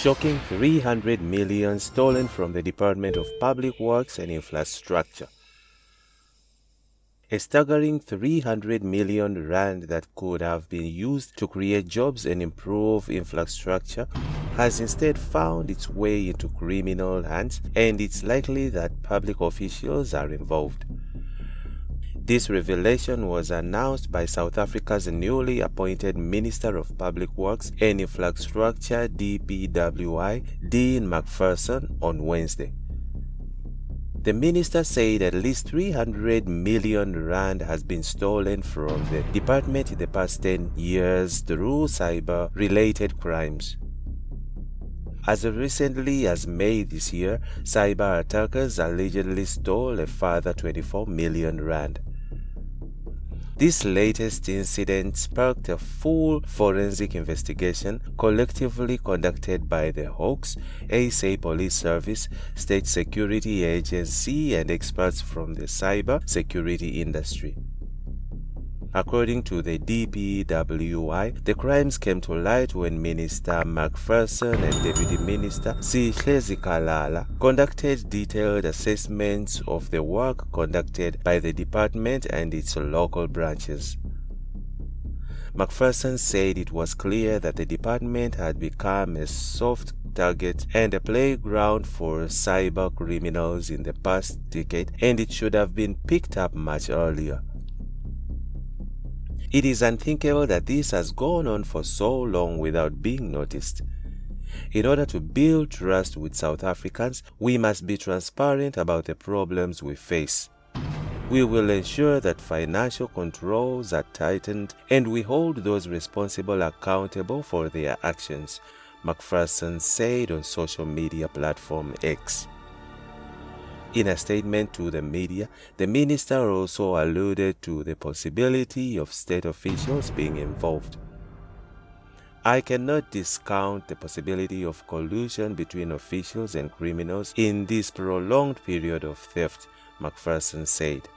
Shocking 300 million stolen from the Department of Public Works and Infrastructure. A staggering 300 million rand that could have been used to create jobs and improve infrastructure has instead found its way into criminal hands, and it's likely that public officials are involved. This revelation was announced by South Africa's newly appointed Minister of Public Works and Infrastructure DPWI, Dean MacPherson, on Wednesday. The minister said at least 300 million rand has been stolen from the department in the past 10 years through cyber-related crimes. As recently as May this year, cyber attackers allegedly stole a further 24 million rand. This latest incident sparked a full forensic investigation collectively conducted by the Hawks, SA Police Service, State Security Agency, and experts from the cyber security industry. According to the DPWI, the crimes came to light when Minister MacPherson and Deputy Minister Kalala conducted detailed assessments of the work conducted by the department and its local branches. MacPherson said it was clear that the department had become a soft target and a playground for cyber criminals in the past decade, and it should have been picked up much earlier. It is unthinkable that this has gone on for so long without being noticed. In order to build trust with South Africans, we must be transparent about the problems we face. We will ensure that financial controls are tightened and we hold those responsible accountable for their actions, MacPherson said on social media platform X. In a statement to the media, the minister also alluded to the possibility of state officials being involved. I cannot discount the possibility of collusion between officials and criminals in this prolonged period of theft, MacPherson said.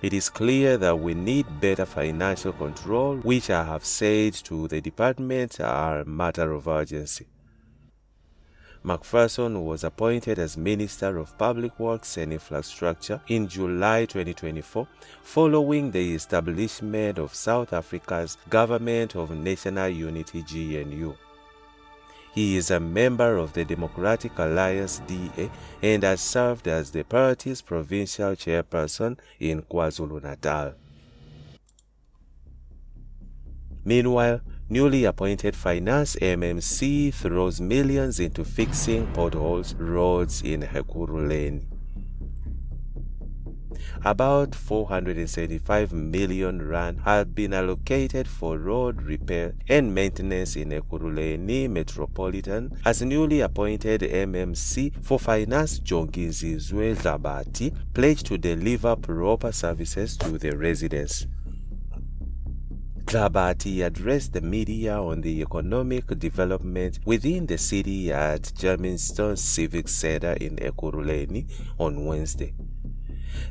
It is clear that we need better financial control, which I have said to the department are a matter of urgency. MacPherson was appointed as Minister of Public Works and Infrastructure in July 2024, following the establishment of South Africa's Government of National Unity (GNU). He is a member of the Democratic Alliance DA and has served as the party's provincial chairperson in KwaZulu-Natal. Meanwhile, newly appointed Finance MMC throws millions into fixing potholes roads in Ekurhuleni. About 475 million rand have been allocated for road repair and maintenance in Ekurhuleni Metropolitan as newly appointed MMC for Finance Jongizizwe Zabati pledged to deliver proper services to the residents. Zabati addressed the media on the economic development within the city at Germiston Civic Center in Ekurhuleni on Wednesday.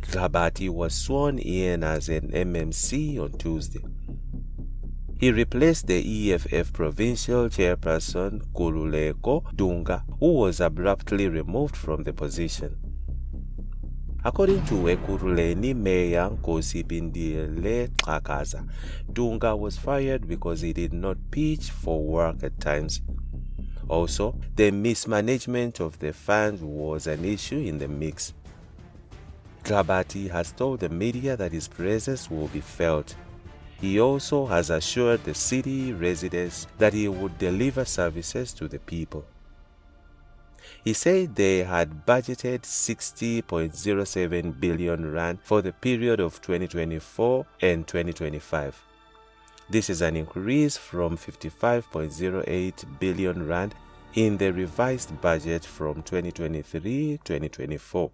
Zabati was sworn in as an MMC on Tuesday. He replaced the EFF provincial chairperson Kululeko Dunga, who was abruptly removed from the position. According to Ekurhuleni Mayor Nkosipindiele Xhakaza, Dunga was fired because he did not pitch for work at times. Also, the mismanagement of the funds was an issue in the mix. Zabati has told the media that his presence will be felt. He also has assured the city residents that he would deliver services to the people. He said they had budgeted 60.07 billion rand for the period of 2024 and 2025. This is an increase from 55.08 billion rand in the revised budget from 2023-2024.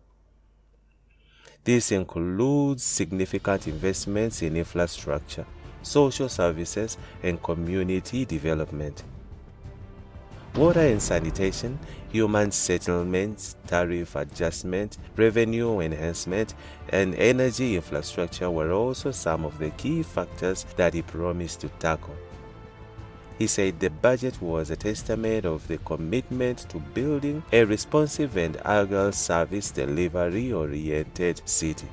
This includes significant investments in infrastructure, social services, and community development. Water and sanitation, human settlements, tariff adjustment, revenue enhancement, and energy infrastructure were also some of the key factors that he promised to tackle. He said the budget was a testament of the commitment to building a responsive and agile service delivery-oriented city.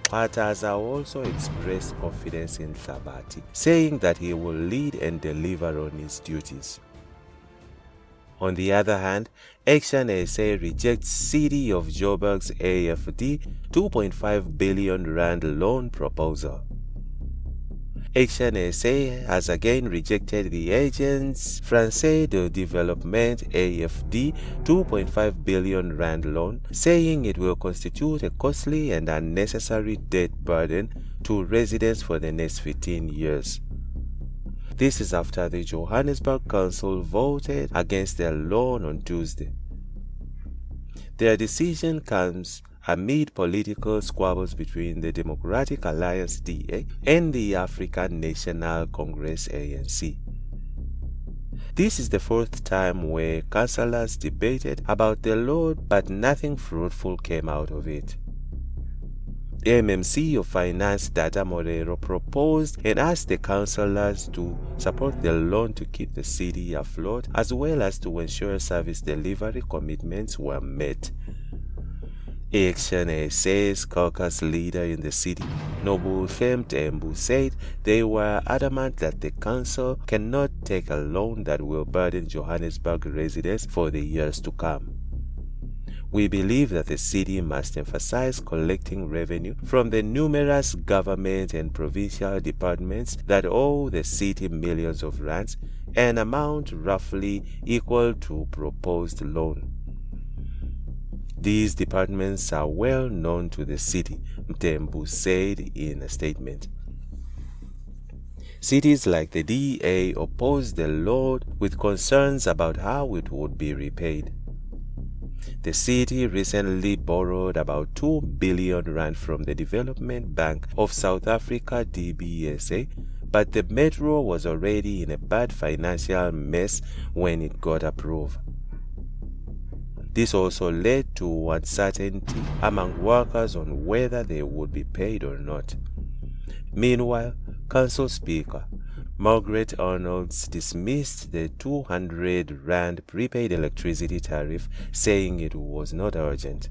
Xhataza also expressed confidence in Hlabathi, saying that he will lead and deliver on his duties. On the other hand, Action SA rejects City of Joburg's AFD 2.5 billion rand loan proposal. Action SA has again rejected the Agence Française de Développement AFD 2.5 billion rand loan, saying it will constitute a costly and unnecessary debt burden to residents for the next 15 years. This is after the Johannesburg Council voted against their loan on Tuesday. Their decision comes amid political squabbles between the Democratic Alliance DA and the African National Congress ANC. This is the fourth time where councillors debated about the loan, but nothing fruitful came out of it. MMC of Finance Dada Morero proposed and asked the councillors to support the loan to keep the city afloat, as well as to ensure service delivery commitments were met. Action SA's caucus leader in the city, Nobuhle Mtembu, said they were adamant that the council cannot take a loan that will burden Johannesburg residents for the years to come. We believe that the city must emphasize collecting revenue from the numerous government and provincial departments that owe the city millions of rands, an amount roughly equal to proposed loan. These departments are well known to the city, Mtembu said in a statement. Cities like the DA opposed the loan with concerns about how it would be repaid. The city recently borrowed about 2 billion rand from the Development Bank of South Africa DBSA, but the metro was already in a bad financial mess when it got approved. This also led to uncertainty among workers on whether they would be paid or not. Meanwhile, Council Speaker Margaret Arnolds dismissed the 200 rand prepaid electricity tariff, saying it was not urgent.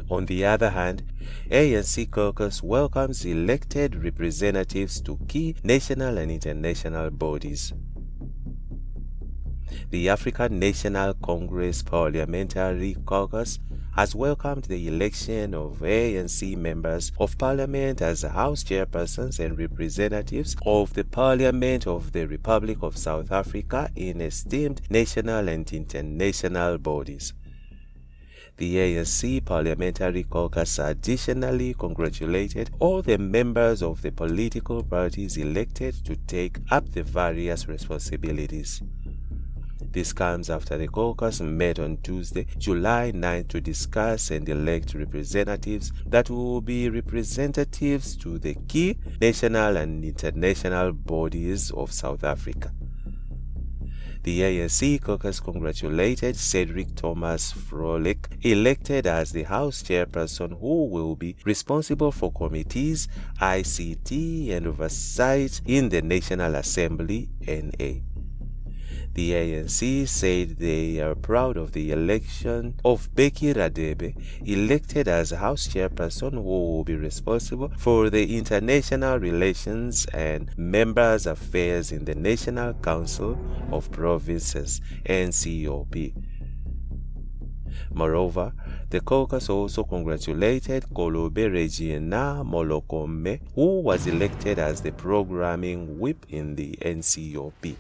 On the other hand, ANC caucus welcomes elected representatives to key national and international bodies. The African National Congress Parliamentary Caucus has welcomed the election of ANC members of Parliament as House chairpersons and representatives of the Parliament of the Republic of South Africa in esteemed national and international bodies. The ANC Parliamentary Caucus additionally congratulated all the members of the political parties elected to take up the various responsibilities. This comes after the caucus met on Tuesday, July 9, to discuss and elect representatives that will be representatives to the key national and international bodies of South Africa. The ANC caucus congratulated Cedric Thomas Frolick, elected as the House chairperson, who will be responsible for committees, ICT and oversight in the National Assembly, NA. The ANC said they are proud of the election of Becky Radebe, elected as House chairperson, who will be responsible for the international relations and members' affairs in the National Council of Provinces, NCOP. Moreover, the caucus also congratulated Kolobe Regina Molokome, who was elected as the programming whip in the NCOP.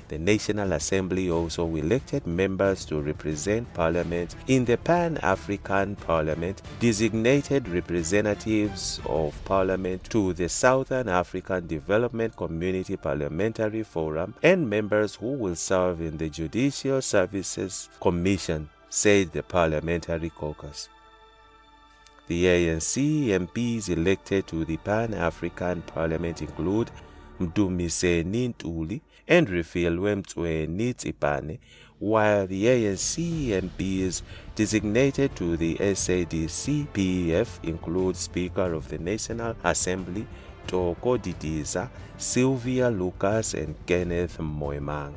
The National Assembly also elected members to represent Parliament in the Pan-African Parliament, designated representatives of Parliament to the Southern African Development Community Parliamentary Forum, and members who will serve in the Judicial Services Commission, said the Parliamentary Caucus. The ANC MPs elected to the Pan-African Parliament include Mdumiseni Ntuli and Rifilwe Mtweni Tsipane, while the ANC MPs designated to the SADC-PEF include Speaker of the National Assembly Toko Didiza, Sylvia Lucas, and Kenneth Moemang.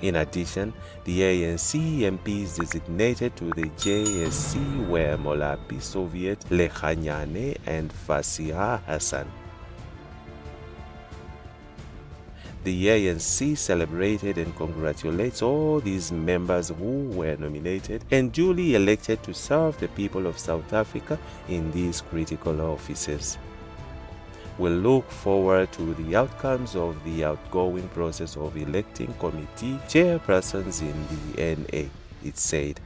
In addition, the ANC MPs designated to the JSC were Molapi Soviet, Lekhanyane, and Fasiha Hassan. The ANC celebrated and congratulates all these members who were nominated and duly elected to serve the people of South Africa in these critical offices. We look forward to the outcomes of the outgoing process of electing committee chairpersons in the NA, it said.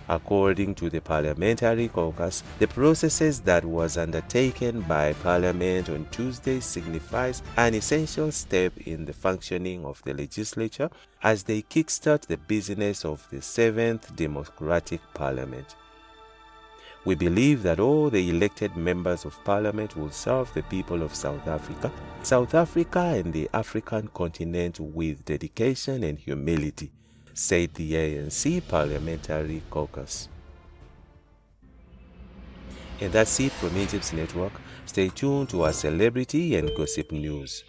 According to the Parliamentary Caucus, the processes that was undertaken by Parliament on Tuesday signifies an essential step in the functioning of the legislature as they kickstart the business of the 7th Democratic Parliament. We believe that all the elected members of Parliament will serve the people of South Africa and the African continent with dedication and humility, said the ANC Parliamentary Caucus. And that's it from Injibs Network. Stay tuned to our celebrity and gossip news.